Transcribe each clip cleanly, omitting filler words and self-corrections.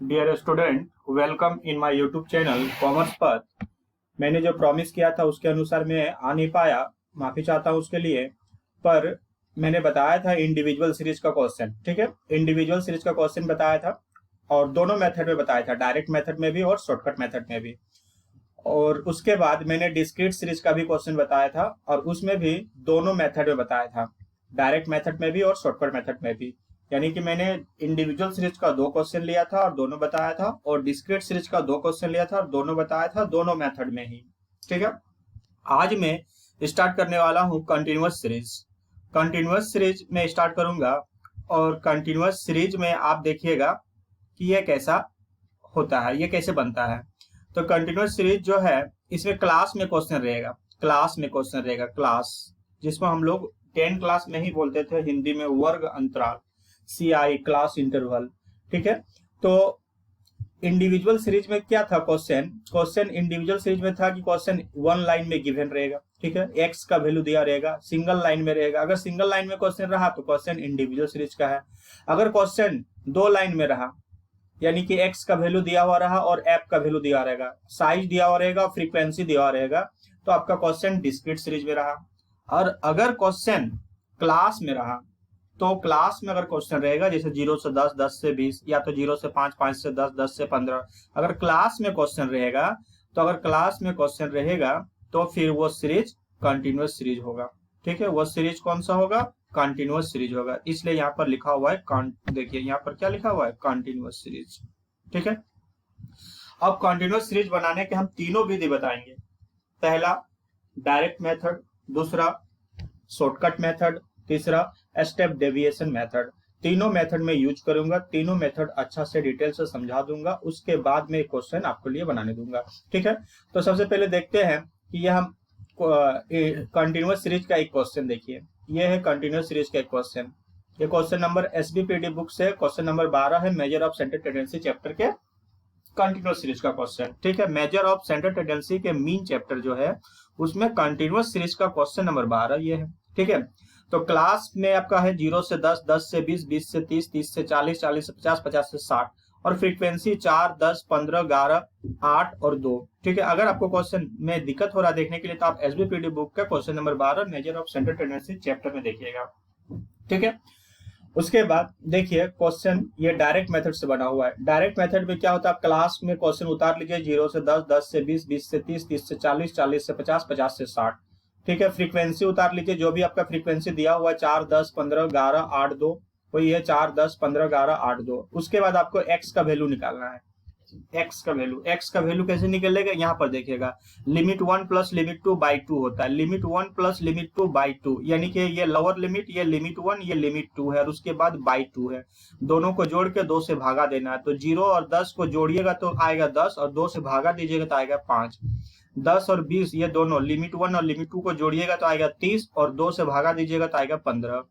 Dear student, welcome in my YouTube channel Commerce पथ। मैंने जो प्रॉमिस किया था उसके अनुसार मैं आ नहीं पाया, माफी चाहता हूँ उसके लिए। पर मैंने बताया था इंडिविजुअल सीरीज का क्वेश्चन, ठीक है। इंडिविजुअल सीरीज का क्वेश्चन बताया था और दोनों मेथड में बताया था, डायरेक्ट मेथड में भी और शॉर्टकट मेथड में भी। और उसके बाद मैंने डिस्क्रीट सीरीज का भी क्वेश्चन बताया था और उसमें भी दोनों मेथड में बताया था, डायरेक्ट मेथड में भी और शॉर्टकट मेथड में भी। यानी कि मैंने इंडिविजुअल सीरीज का 2 क्वेश्चन लिया था और दोनों बताया था, और डिस्क्रीट सीरीज का 2 क्वेश्चन लिया था और दोनों बताया था, दोनों मेथड में ही, ठीक है। आज मैं स्टार्ट करने वाला हूँ कंटिन्यूअस सीरीज। कंटिन्यूअस सीरीज में स्टार्ट करूंगा और कंटिन्यूअस सीरीज में आप देखिएगा कि ये कैसा होता है, ये कैसे बनता है। तो कंटिन्यूअस सीरीज जो है इसमें क्लास में क्वेश्चन रहेगा, क्लास में क्वेश्चन रहेगा, क्लास, जिसको हम लोग 10 क्लास में ही बोलते थे हिंदी में वर्ग अंतराल, CI, क्लास इंटरवल, ठीक है। तो इंडिविजुअल सीरीज में क्या था क्वेश्चन इंडिविजुअल सीरीज में था कि क्वेश्चन 1 लाइन में गिवन रहेगा, ठीक है। एक्स का वैल्यू दिया रहेगा, सिंगल लाइन में रहेगा। अगर सिंगल लाइन में क्वेश्चन रहा तो क्वेश्चन इंडिविजुअल सीरीज का है। अगर क्वेश्चन 2 लाइन में रहा, यानी कि एक्स का वैल्यू दिया हुआ रहा और एप का वैल्यू दिया रहेगा, साइज दिया हुआ रहेगा, फ्रीक्वेंसी दिया हुआ रहेगा, तो आपका क्वेश्चन डिस्क्रीट सीरीज में रहा। और अगर क्वेश्चन क्लास में रहा, तो क्लास में अगर क्वेश्चन रहेगा जैसे 0 से 10, 10 से 20, या तो 0 से 5, 5 से 10, 10 से 15, अगर क्लास में क्वेश्चन रहेगा, तो अगर क्लास में क्वेश्चन रहेगा तो फिर वो सीरीज कंटिन्यूअस सीरीज होगा, ठीक है। वो सीरीज कौन सा होगा? कंटिन्यूअस सीरीज होगा। इसलिए यहाँ पर लिखा हुआ है, देखिए यहाँ पर क्या लिखा हुआ है, कंटिन्यूअस सीरीज, ठीक है। अब कंटिन्यूअस सीरीज बनाने के हम तीनों विधि बताएंगे। पहला डायरेक्ट मेथड, दूसरा शॉर्टकट मेथड, तीसरा स्टेप डेविएशन मेथड। तीनों मेथड में यूज करूंगा, तीनों मेथड अच्छा से डिटेल से समझा दूंगा, उसके बाद में क्वेश्चन आपके लिए बनाने दूंगा, ठीक है। तो सबसे पहले देखते हैं कि यह हम कंटिन्यूअस सीरीज का एक क्वेश्चन देखिए। यह है कंटिन्यूअस सीरीज का एक क्वेश्चन। ये क्वेश्चन नंबर SBPD बुक से क्वेश्चन नंबर 12 है, measure of centre tendency chapter के कंटिन्यूअस सीरीज का क्वेश्चन, ठीक है। मेजर ऑफ सेंटर टेंडेंसी के मीन चैप्टर जो है उसमें कंटिन्यूअस सीरीज का क्वेश्चन नंबर 12 ये है, ठीक है। तो क्लास में आपका है 0 से 10, 10 से 20, 20 से 30, 30 से 40, 40 से 50, 50 से 60, और फ्रीक्वेंसी 4, 10, 15, 11, 8 और 2, ठीक है। अगर आपको क्वेश्चन में दिक्कत हो रहा है देखने के लिए तो आप SBPD बुक का question number 12 measure of centre tendency chapter में देखिएगा, ठीक है। उसके बाद देखिए क्वेश्चन ये डायरेक्ट मेथड से बना हुआ है। डायरेक्ट मेथड में क्या होता है, आप क्लास में क्वेश्चन उतार लीजिए 0 से 10, 10 से 20, 20 से 30, 30 से 40, 40 से 50, 50 से 60, ठीक है। फ्रीक्वेंसी उतार लीजिए, जो भी आपका फ्रीक्वेंसी दिया हुआ है 4, 10, 15, 11, 8, 2, वही है 4, 10, 15, 11, 8, 2। उसके बाद आपको एक्स का वैल्यू निकालना है। एक्स का वैल्यू कैसे निकलेगा, यहाँ पर देखिएगा, लिमिट 1 प्लस लिमिट 2 बाई 2 होता है। लिमिट 1 प्लस लिमिट 2 बाई 2, यानी कि ये लोअर लिमिट, ये लिमिट 1, ये लिमिट 2 है, और उसके बाद बाई 2 है। दोनों को जोड़ के 2 से भागा देना है। तो 0 और 10 को जोड़िएगा तो आएगा 10, और 2 से भागा दीजिएगा तो आएगा 5। 10 और 20 ये दोनों लिमिट 1 और लिमिट 2 को जोड़िएगा तो आएगा 30, और 2 से भागा दीजिएगा तो आएगा 15।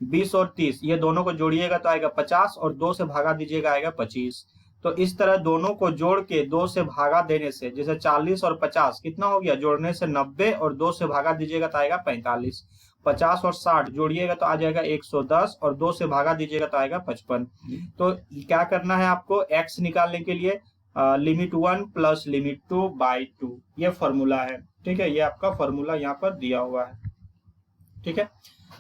20 और 30 ये दोनों को जोड़िएगा तो आएगा 50, और 2 से भागा दीजिएगा आएगा 25। तो इस तरह दोनों को जोड़ के 2 से भागा देने से, जैसे 40 और 50 कितना हो गया, जोड़ने से 90, और 2 से भागा दीजिएगा तो आएगा 45। 50 और 60 जोड़िएगा तो आ जाएगा 110, और 2 से भागा दीजिएगा तो आएगा 55। तो क्या करना है आपको, एक्स निकालने के लिए लिमिट 1 प्लस लिमिट 2 बाई 2, ये फॉर्मूला है, ठीक है। ये आपका फॉर्मूला यहाँ पर दिया हुआ है, ठीक है।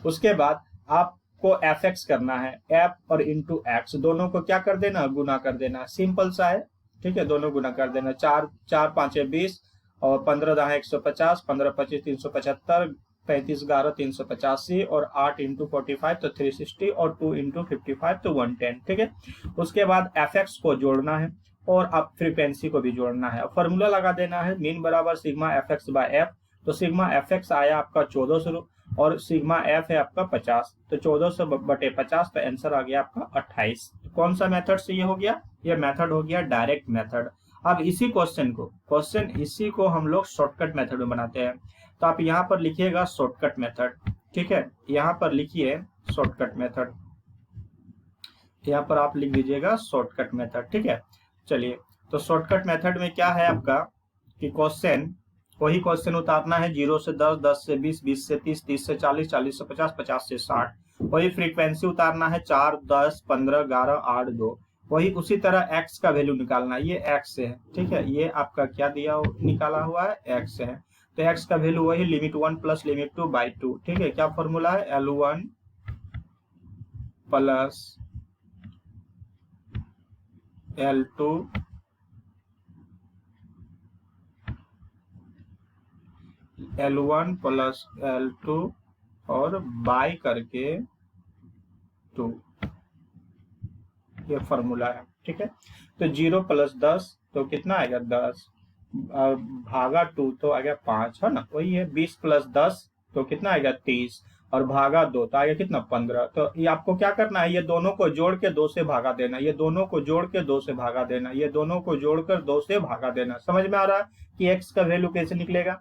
उसके बाद आप को fx करना है, f और इंटू एक्स, दोनों को क्या कर देना, गुना कर देना, सिंपल सा है, ठीक है। दोनों गुना कर देना, 4 4 5 20, और 15 10 150, 15 25 375, 35 11 385, और 8 इंटू 45 तो 360, और 2 इंटू 55 तो 110, ठीक है। उसके बाद fx को जोड़ना है और अब फ्रीक्वेंसी को भी जोड़ना है। फॉर्मूला लगा देना है, मीन बराबर सिग्मा fx बाय f। तो सिग्मा fx आया आपका 1400, और सिग्मा f है आपका 50, तो 1400 बटे 50, तो आंसर आ गया आपका 28। तो कौन सा मेथड से ये हो गया, ये मेथड हो गया डायरेक्ट मेथड। अब इसी इसी को हम लोग शॉर्टकट मेथड में बनाते हैं। तो आप यहाँ पर लिखिएगा शॉर्टकट मेथड, ठीक है। यहाँ पर लिखिए शॉर्टकट मेथड, यहाँ पर आप लिख दीजिएगा शॉर्टकट मेथड, ठीक है। चलिए, तो शॉर्टकट मेथड में क्या है आपका कि वही क्वेश्चन उतारना है 0 से 10, 10 से 20, 20 से 30, 30 से 40, 40 से 50, 50 से 60। वही फ्रीक्वेंसी उतारना है 4, 10, 15, 11, 8, 2। वही उसी तरह x का वैल्यू निकालना है, ये x है, ठीक है, ये आपका क्या दिया निकाला हुआ है x है, तो x का वैल्यू वही लिमिट 1 प्लस लिमिट 2 बाई 2, ठीक है, क्या फॉर्मूला है L1 plus L2 L1 plus L2 और बाई करके 2, ये फॉर्मूला है, ठीक है। तो 0 प्लस 10 तो कितना आएगा 10 भागा 2 तो आएगा 5, है ना, वही है 20 प्लस 10 तो कितना आएगा 30 और भागा 2 तो आएगा कितना 15। तो ये आपको क्या करना है, ये दोनों को जोड़ के 2 से भागा देना, ये दोनों को जोड़ के 2 से भागा देना, ये दोनों को जोड़कर 2 से भागा देना। समझ में आ रहा है कि x का वैल्यू कैसे निकलेगा।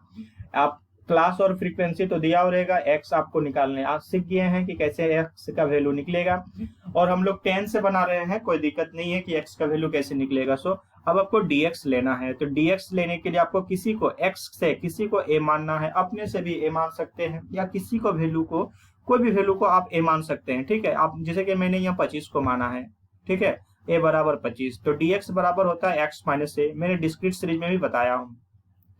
आप क्लास और फ्रीक्वेंसी तो दिया हो रहेगा, x आपको निकालने आज सीख गए हैं कि कैसे x का वैल्यू निकलेगा, और हम लोग 10 से बना रहे हैं, कोई दिक्कत नहीं है कि x का वैल्यू कैसे निकलेगा। सो अब आपको dx लेना है, तो dx लेने के लिए आपको किसी को x से किसी को a मानना है, अपने से भी a मान सकते हैं, या किसी को वैल्यू को कोई भी वैल्यू को आप a मान सकते हैं, ठीक है। आप जैसे कि मैंने यहाँ 25 को माना है, ठीक है, a बराबर 25, तो dx बराबर होता है x माइनस a। मैंने डिस्क्रीट सीरीज में भी बताया हूँ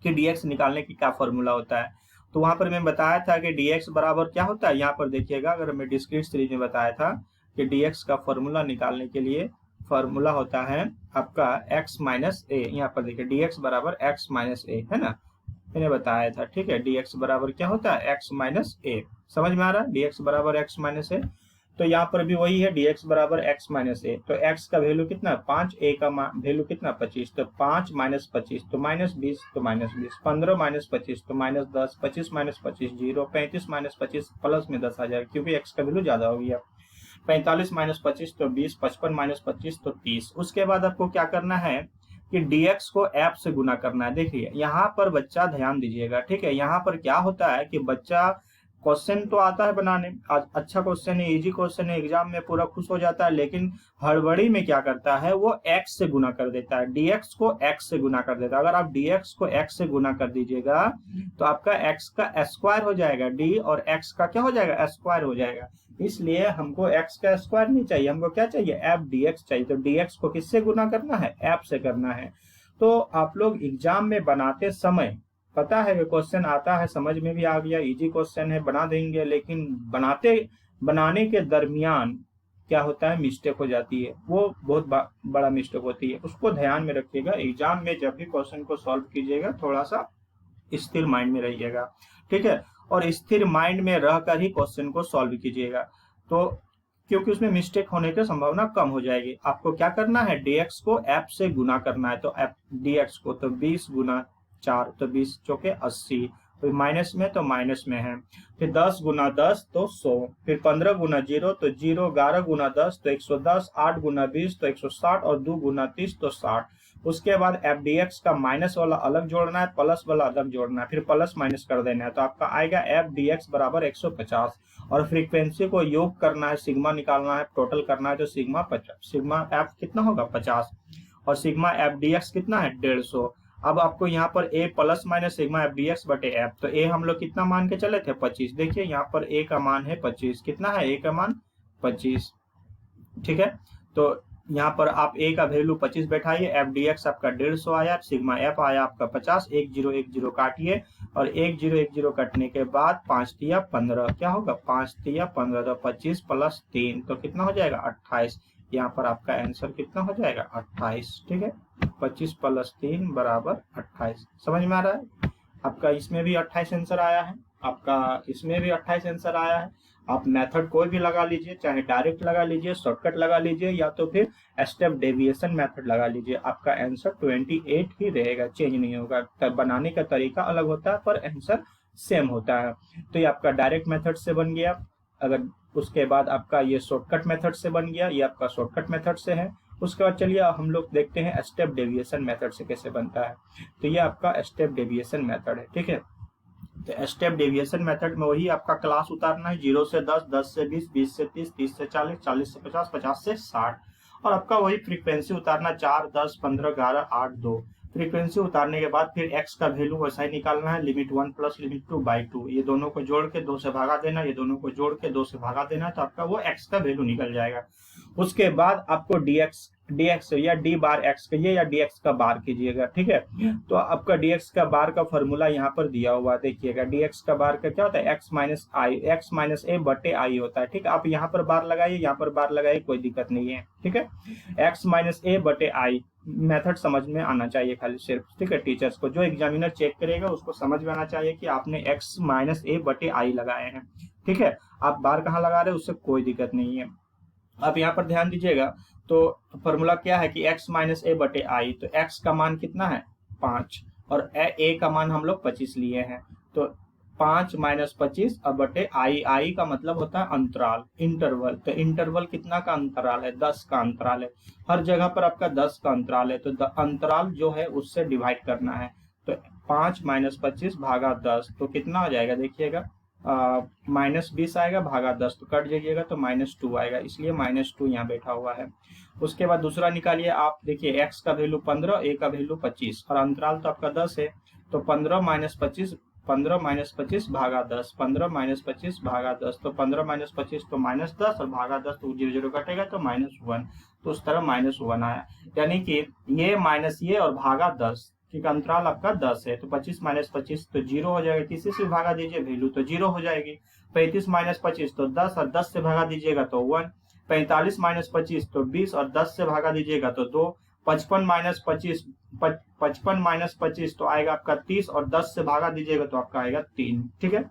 कि dx निकालने की क्या फॉर्मूला होता है, तो वहां पर मैं बताया था कि dx बराबर क्या होता है। यहाँ पर देखिएगा, अगर मैं डिस्क्रीट सीरीज में बताया था कि dx का फॉर्मूला निकालने के लिए फॉर्मूला होता है आपका x माइनस ए। यहाँ पर देखिए dx बराबर x माइनस ए, है ना, मैंने बताया था, ठीक है। dx बराबर क्या होता है x माइनस ए, समझ में आ रहा है, dx बराबर x माइनस ए। तो यहाँ पर भी वही है dx बराबर x माइनस ए। तो x का वैल्यू कितना 5, a का वैल्यू कितना 25, तो 5 माइनस 25 तो माइनस 20 तो माइनस 20, 15 माइनस 25 तो माइनस 10, 25 माइनस 25 0, 35 माइनस 25 प्लस में 10 आ जाएगा क्योंकि x का वैल्यू ज्यादा हो गया, 45 माइनस 25 तो 20, 55 माइनस 25 तो 30। उसके बाद आपको क्या करना है कि dx को f से गुना करना है। देखिए यहाँ पर बच्चा ध्यान दीजिएगा, ठीक है, यहाँ पर क्या होता है कि बच्चा क्वेश्चन तो आता है बनाने, अच्छा क्वेश्चन है, इजी क्वेश्चन है, एग्जाम में पूरा खुश हो जाता है, लेकिन हड़बड़ी में क्या करता है वो x से गुना कर देता है, dx को x से गुना कर देता है। अगर आप dx को x से गुना कर दीजिएगा तो आपका x का स्क्वायर हो जाएगा, d और x का क्या हो जाएगा स्क्वायर हो जाएगा। इसलिए हमको x का स्क्वायर नहीं चाहिए, हमको क्या चाहिए f dx चाहिए। तो dx को किससे गुना करना है, f से करना है। तो आप लोग एग्जाम में बनाते समय पता है कि क्वेश्चन आता है, समझ में भी आ गया, इजी क्वेश्चन है, बना देंगे, लेकिन बनाने के दरमियान क्या होता है मिस्टेक हो जाती है, वो बहुत बड़ा मिस्टेक होती है, उसको ध्यान में रखिएगा। एग्जाम में जब भी क्वेश्चन को सॉल्व कीजिएगा थोड़ा सा स्थिर माइंड में रहिएगा, ठीक है, और स्थिर माइंड में रहकर ही क्वेश्चन को सॉल्व कीजिएगा, तो क्योंकि उसमें मिस्टेक होने की संभावना कम हो जाएगी। आपको क्या करना है dx को f से गुना करना है, तो f dx को तो 20 गुना 4 तो 20 चौके 80, फिर माइनस में तो माइनस में है, फिर 10 गुना 10 तो 100, फिर 15 गुना 0 तो 0, 11 गुना 10 तो 110, 8 गुना 20 तो 160 और 2 गुना 30 तो 60। उसके बाद एफ डी एक्स का माइनस वाला अलग जोड़ना है, प्लस वाला अलग जोड़ना है, फिर प्लस माइनस कर देना है, तो आपका आएगा एफ डी एक्स बराबर 150। और फ्रीक्वेंसी को योग करना है, सिग्मा निकालना है, टोटल करना है, तो सिग्मा 50, सिग्मा एफ कितना होगा 50 और सिग्मा एफ डी एक्स कितना है 150। अब आपको यहाँ पर a plus minus sigma F D x बटे एफ, तो a हम लोग कितना मान के चले थे 25। देखिए यहाँ पर a का मान है 25, कितना है a का मान 25, ठीक है। तो यहाँ पर आप a का वैल्यू 25 बैठाइए, एफ डी एक्स आपका 150 आया, सिग्मा f आया आपका 50, 1 0 काटिए और 1 0 कटने के बाद 5 तिया 15, क्या होगा 5 तिया 15, तो 25 प्लस 3 तो कितना हो जाएगा 28। यहाँ पर आपका आंसर कितना हो जाएगा 28, ठीक है, 25 प्लस 3 बराबर 28। समझ में आ रहा है, आपका इसमें भी 28 आंसर आया है, आपका इसमें भी 28 आंसर आया है। आप मेथड कोई भी लगा लीजिए, चाहे डायरेक्ट लगा लीजिए, शॉर्टकट लगा लीजिए, या तो फिर स्टेप डेविएशन मेथड लगा लीजिए, आपका आंसर 28 ही रहेगा, चेंज नहीं होगा। तब बनाने का तरीका अलग होता है पर आंसर सेम होता है। तो ये आपका डायरेक्ट मेथड से बन गया, अगर उसके बाद आपका ये शॉर्टकट मेथड से बन गया, ये आपका शॉर्टकट मेथड से है। उसके बाद चलिए हम लोग देखते हैं स्टेप डेविएशन मेथड से कैसे बनता है। तो ये आपका स्टेप डेविएशन मेथड है, ठीक है। तो स्टेप डेविएशन मेथड में वही आपका क्लास उतारना है, 0 से 10, 10 से 20, 20 से 30, 30 से 40, 40 से 50, 50 से 60, और आपका वही फ्रीक्वेंसी उतारना 4, 10, 15, 11, 8, 2। फ्रीक्वेंसी उतारने के बाद फिर x का वैल्यू वैसा ही निकालना है, लिमिट 1 प्लस लिमिट 2 बाई 2, ये दोनों को जोड़ के 2 से भागा देना, ये दोनों को जोड़ के 2 से भागा देना, तो आपका वो x का वैल्यू निकल जाएगा। उसके बाद आपको dx dx या d बार x कहिए या dx का बार कीजिएगा, ठीक है। तो आपका dx का बार का फॉर्मूला यहाँ पर दिया हुआ है, देखिएगा dx का बार का क्या होता है, x माइनस a बटे i होता है, ठीक है। आप यहाँ पर बार लगाइए, यहाँ पर बार लगाइए, कोई दिक्कत नहीं है, ठीक है। x माइनस a बटे i मेथड समझ में आना चाहिए खाली सिर्फ, ठीक है। टीचर्स को, जो एग्जामिनर चेक करेगा उसको समझ में आना चाहिए कि आपने x माइनस a बटे i लगाए हैं, ठीक है। आप बार कहाँ लगा रहे हैं उससे कोई दिक्कत नहीं है। आप यहाँ पर ध्यान दीजिएगा, तो फॉर्मूला क्या है कि x माइनस a बटे i, तो x का मान कितना है 5 और a का मान हम लोग 25 लिए हैं, तो 5 माइनस 25 अब बटे i का मतलब होता है अंतराल, इंटरवल। तो इंटरवल कितना का अंतराल है, 10 का अंतराल है, हर जगह पर आपका 10 का अंतराल है, तो अंतराल जो है उससे डिवाइड करना है। तो 5 माइनस 25 भागा 10 तो कितना हो जाएगा, देखिएगा -20 आएगा भागा 10, तो कट जाइएगा तो -2 आएगा, इसलिए -2 यहाँ बैठा हुआ है। उसके बाद दूसरा निकालिए आप, देखिए x का वैल्यू 15, a का वैल्यू 25 और अंतराल तो आपका 10 है, तो 15 माइनस 25 भागा 10, 15 माइनस 25 भागा 10, तो 15 माइनस 25 तो -10 और भागा 10 तो 0 0 कटेगा तो -1, तो उस तरह -1 आया। यानी कि ये माइनस ये और भागा 10, ठीक, अंतराल आपका 10 है, तो 25 माइनस 25 तो 0 हो जाएगा, किसी से भागा दीजिए वैल्यू तो 0 हो जाएगी। 35 माइनस 25 तो 10 और 10 से भागा दीजिएगा तो 1। 45 माइनस 25 तो 20 और 10 से भागा दीजिएगा तो 2। 55 माइनस 25 तो आएगा आपका 30 और 10 से भागा दीजिएगा तो आपका आएगा 3, ठीक है।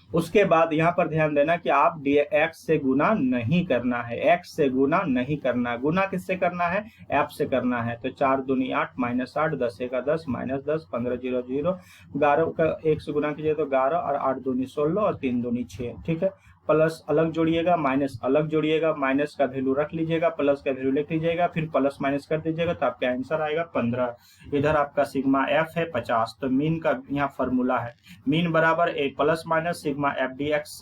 उसके बाद यहाँ पर ध्यान देना कि आप x से गुना नहीं करना है, x से गुना नहीं करना, गुना किससे करना है, f से करना है। तो 4 दूनी 8 माइनस 8, 10 का 10 माइनस 10, 15 0 0, 11 का 1 से गुना कीजिए तो 11 और 8 दूनी 16 और 3 दूनी 6, ठीक है। प्लस अलग जोड़िएगा, माइनस अलग जोड़िएगा, माइनस का वैल्यू रख लीजिएगा, प्लस का वैल्यू लिख लीजिएगा, फिर प्लस माइनस कर दीजिएगा तो आपका आंसर आएगा 15। इधर आपका सिग्मा एफ है 50, तो मीन का यहाँ फॉर्मूला है, मीन बराबर A plus minus sigma F D X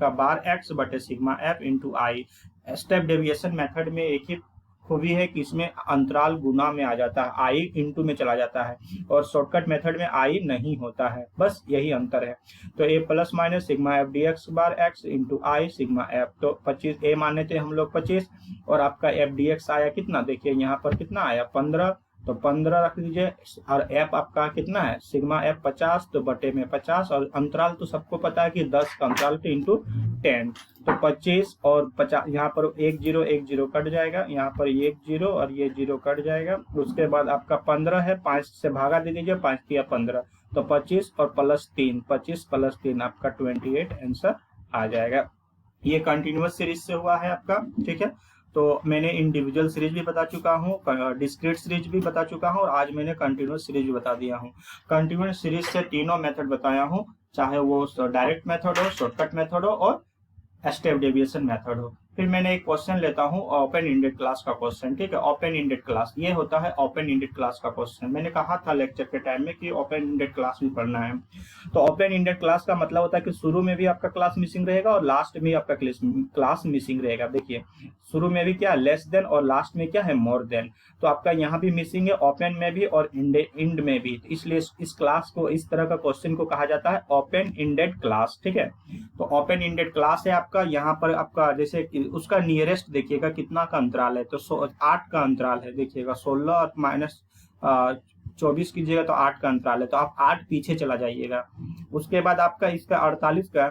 का बार एक्स बटे sigma F into I. Step deviation method में एक ही खूबी है कि इसमें अंतराल गुना में आ जाता है, आई इंटू में चला जाता है, और शॉर्टकट मेथड में आई नहीं होता है, बस यही अंतर है। तो A plus minus sigma F D X bar X into I sigma F, तो 25 ए माने थे हम लोग 25 और आपका एफ डी एक्स आया कितना, देखिए यहाँ पर कितना आया 15, तो 15 रख दीजिए, और एफ आपका कितना है सिग्मा एफ 50, तो बटे में 50, और अंतराल तो सबको पता है कि 10 का अंतराल तो इंटू 10, तो 25 और 50, यहाँ पर 1 0 कट जाएगा, यहाँ पर 1 0 और ये 0 कट जाएगा। उसके बाद आपका 15 है, 5 से भागा दे दीजिए, 5 किया 15, तो 25 और प्लस 3, 25 प्लस 3 आपका 28 आंसर आ जाएगा। ये कंटिन्यूअस सीरीज से हुआ है आपका, ठीक है। तो मैंने इंडिविजुअल सीरीज भी बता चुका हूँ, डिस्क्रीट सीरीज भी बता चुका हूँ, और आज मैंने कंटिन्यूअस सीरीज भी बता दिया हूँ। कंटिन्यूअस सीरीज से तीनों मेथड बताया हूँ, चाहे वो डायरेक्ट मेथड हो, शॉर्टकट मेथड हो और स्टेप डेविएशन मेथड हो। फिर मैंने एक क्वेश्चन लेता हूँ ओपन इंडेड क्लास का क्वेश्चन, ठीक है। ओपन इंडेड क्लास ये होता है ओपन इंडेड क्लास का क्वेश्चन, मैंने कहा था लेक्चर के टाइम में कि ओपन इंडेड क्लास भी पढ़ना है। तो ओपन इंडेड क्लास का मतलब होता है कि शुरू में भी आपका क्लास मिसिंग रहेगा और लास्ट में आपका क्लास मिसिंग रहेगा। देखिए शुरू में भी क्या लेस देन और लास्ट में क्या है मोर देन, तो आपका यहाँ भी मिसिंग है, ओपन में भी और इंड में भी, इसलिए इस क्लास को, इस तरह का क्वेश्चन को कहा जाता है ओपन इंडेड क्लास, ठीक है। तो ओपन इंडेड क्लास है आपका, यहाँ पर आपका जैसे उसका नियरेस्ट देखिएगा कितना का अंतराल है, तो 8 का अंतराल है, देखिएगा 16 और माइनस 24 कीजिएगा तो 8 का अंतराल है, तो आप 8 पीछे चला जाइएगा। उसके बाद आपका इसका 48 का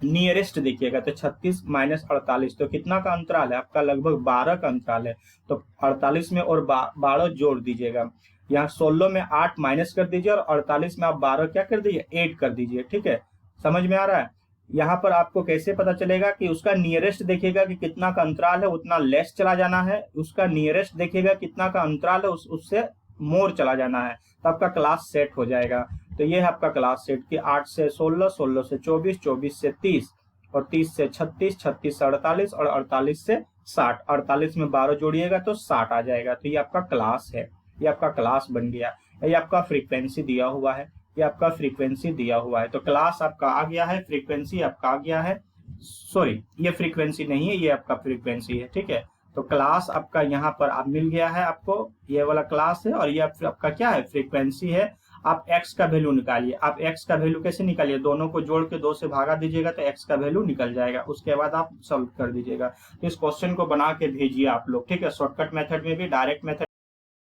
नियरेस्ट देखिएगा, तो 36 माइनस 48, तो कितना का अंतराल है आपका, लगभग 12 का अंतराल है, तो 48 में और 12 जोड़ दीजिएगा, यहाँ 16 में 8 माइनस कर दीजिए और 48 में आप 12 क्या कर दीजिए 8 कर दीजिए, ठीक है। समझ में आ रहा है। यहाँ पर आपको कैसे पता चलेगा कि उसका नियरेस्ट देखिएगा कि कितना का अंतराल है, उतना लेस चला जाना है, उसका नियरेस्ट देखिएगा कितना का अंतराल है, उससे मोर चला जाना है, तो आपका क्लास सेट हो जाएगा। तो ये है आपका क्लास सेट कि 8 से 16, 16 से 24, 24 से 30 और 30 से 36, 36 से 48 और 48 से 60, 48 में 12 जोड़िएगा तो 60 आ जाएगा। तो ये आपका क्लास है, ये आपका क्लास बन गया। ये आपका फ्रीक्वेंसी दिया हुआ है, ये आपका फ्रीक्वेंसी दिया हुआ है, तो क्लास आपका आ गया है, फ्रीक्वेंसी आपका आ गया है, सॉरी ये फ्रीक्वेंसी नहीं है, ये आपका फ्रीक्वेंसी है, ठीक है। तो क्लास आपका यहाँ पर आप मिल गया है, आपको ये वाला क्लास है और ये आपका क्या है फ्रीक्वेंसी है। आप x का वैल्यू निकालिए। आप x का वैल्यू कैसे निकालिए, दोनों को जोड़ के 2 से भागा दीजिएगा तो x का वैल्यू निकल जाएगा, उसके बाद आप सॉल्व कर दीजिएगा। तो इस क्वेश्चन को बना के भेजिए आप लोग, ठीक है। शॉर्टकट मेथड में भी, डायरेक्ट मेथड